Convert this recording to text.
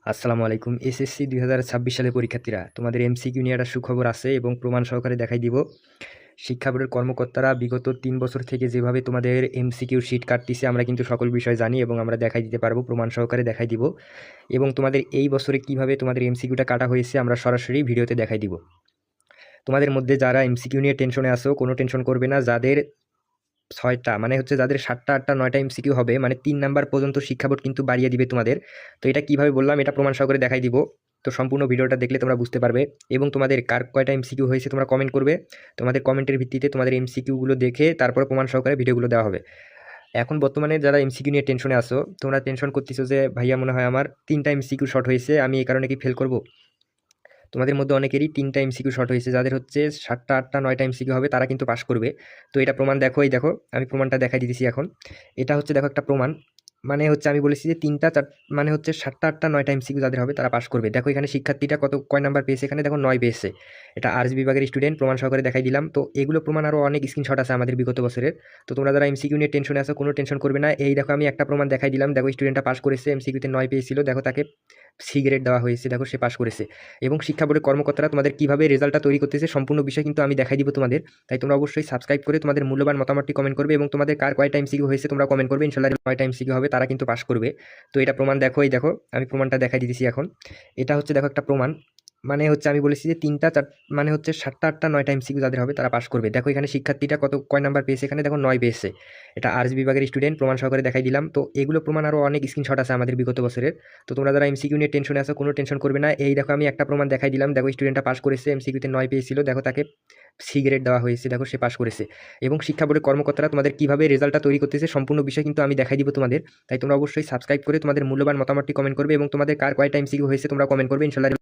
আসসালামু আলাইকুম। এসএসসি ২০২৬ সালের পরীক্ষার্থীরা, তোমাদের এমসিকিউ নিয়ে একটা সুখবর আছে এবং প্রমাণ সহকারে দেখাই দিব। শিক্ষা বোর্ডের কর্মকর্তারা বিগত ৩ বছর থেকে যেভাবে তোমাদের এমসিকিউ শিট কাটতিছে, আমরা কিন্তু সকল বিষয় জানি এবং আমরা দেখাই দিতে পারবো, প্রমাণ সহকারে দেখাই দিব। এবং তোমাদের এই বছরে কিভাবে তোমাদের এমসিকিউটা কাটা হয়েছে আমরা সরাসরি ভিডিওতে দেখাই দিব। তোমাদের মধ্যে যারা এমসিকিউ নিয়ে টেনশনে আসো, কোনো টেনশন করবে না। যাদের ৬টা মানে হচ্ছে যাদের ৭টা ৮টা ৯টা এমসিকিউ হবে, মানে ৩ নাম্বার পর্যন্ত শিক্ষা বোর্ড কিন্তু বাড়িয়ে দিবে তোমাদের। তো এটা কিভাবে বললাম, এটা প্রমাণ সহকারে দেখাই দিব। তো সম্পূর্ণ ভিডিওটা দেখলে তোমরা বুঝতে পারবে এবং তোমাদের কার কয়টা এমসিকিউ হয়েছে তোমরা কমেন্ট করবে। তোমাদের কমেন্টের ভিত্তিতে তোমাদের এমসিকিউগুলো দেখে তারপরে প্রমাণ সহকারে ভিডিওগুলো দেওয়া হবে। এখন বর্তমানে যারা এমসিকিউ নিয়ে টেনশনে আসো, তোমরা টেনশন করতেছো যে ভাইয়া মনে হয় আমার ৩টা এমসিকিউ শর্ট হয়েছে, আমি এই কারণে কি ফেল করব? তোমাদের মধ্যে অনেকেরই ৩টা এমসিকিউ শর্ট হয়েছে। যাদের হচ্ছে ৭টা ৮টা ৯টা এমসিকিউ হবে তারা কিন্তু পাস করবে। তো এটা প্রমাণ দেখো, এই দেখো আমি প্রমাণটা দেখাই দিতেছি এখন। এটা হচ্ছে দেখো একটা প্রমাণ, মানে হচ্ছে আমি বলেছি যে ৩টা মানে হচ্ছে ৭টা ৮টা ৯টা এমসিকিউ যাদের হবে তারা পাস করবে। দেখো এখানে শিক্ষার্থীটা কয় নাম্বার পেয়েছে, এখানে দেখো ৯ পেয়েছে। এটা আর্টস বিভাগের স্টুডেন্ট, প্রমাণ সহকারে দেখাই দিলাম। তো এগুলো প্রমাণ আরও অনেক স্ক্রিনশট আছে আমাদের বিগত বছরের। তো তোমরা যারা এমসিকিউ নিয়ে টেনশনে আছো কোনো টেনশন করবে না। এই দেখো আমি একটা প্রমাণ দেখাই দিলাম। দেখো স্টুডেন্টটা পাস করেছে, এমসিকিউতে ৯ পেয়েছিল, দেখো তাকে সি গ্রেড দেওয়া হয়েছে, দেখো সে পাস করেছে। এবং শিক্ষা বোর্ডের কর্মকর্তারা তোমাদের কিভাবে রেজাল্টটা তৈরি করতেছে সম্পূর্ণ বিষয় কিন্তু আমি দেখাই দিব তোমাদের। তাই তোমরা অবশ্যই সাবস্ক্রাইব করে তোমাদের মূল্যবান মতামতটি কমেন্ট করবে এবং তোমাদের কার কয়টা এমসিকিউ হয়েছে তোমরা কমেন্ট করবে। ইনশাআল্লাহ কয়টা এমসিকিউ হবে তারা কিন্তু পাস করবে। তো এটা প্রমাণ দেখো, এই দেখো আমি প্রমাণটা দেখাই দিতেছি এখন। এটা হচ্ছে দেখো একটা প্রমাণ, মানে হচ্ছে আমি বলেছি যে ৩টা মানে হচ্ছে ৭টা ৮টা ৯টা এমসিকিউ যাদের হবে তারা পাস করবে। দেখো এখানে শিক্ষার্থীটা কয় নাম্বার পেয়েছে, এখানে দেখো ৯ পেয়েছে। এটা আর্টস বিভাগের স্টুডেন্ট, প্রমাণ সহকারে দেখাই দিলাম। তো এগুলো প্রমাণ আরও অনেক স্ক্রিনশট আছে আমাদের বিগত বছরের। তো তোমরা যারা এমসিকিউ নিয়ে টেনশনে আছো কোনো টেনশন করবে না। এই দেখো আমি একটা প্রমাণ দেখাই দিলাম। দেখো স্টুডেন্টটা পাস করেছে, এমসিকিউতে ৯ পেয়েছিল, দেখো তাকে সি গ্রেড দেওয়া হয়েছে, দেখো সে পাস করেছে। এবং শিক্ষা বোর্ডের কর্মকর্তারা তোমাদের কিভাবে রেজাল্টটা তৈরি করতেছে সম্পূর্ণ বিষয় কিন্তু আমি দেখাই দিব তোমাদের। তাই তোমরা অবশ্যই সাবস্ক্রাইব করে তোমাদের মূল্যবান মতামতটি কমেন্ট করবে এবং তোমাদের কার কয়টা এমসিকিউ হয়েছে তোমরা কমেন্ট করবে। ইনশাআল্লাহ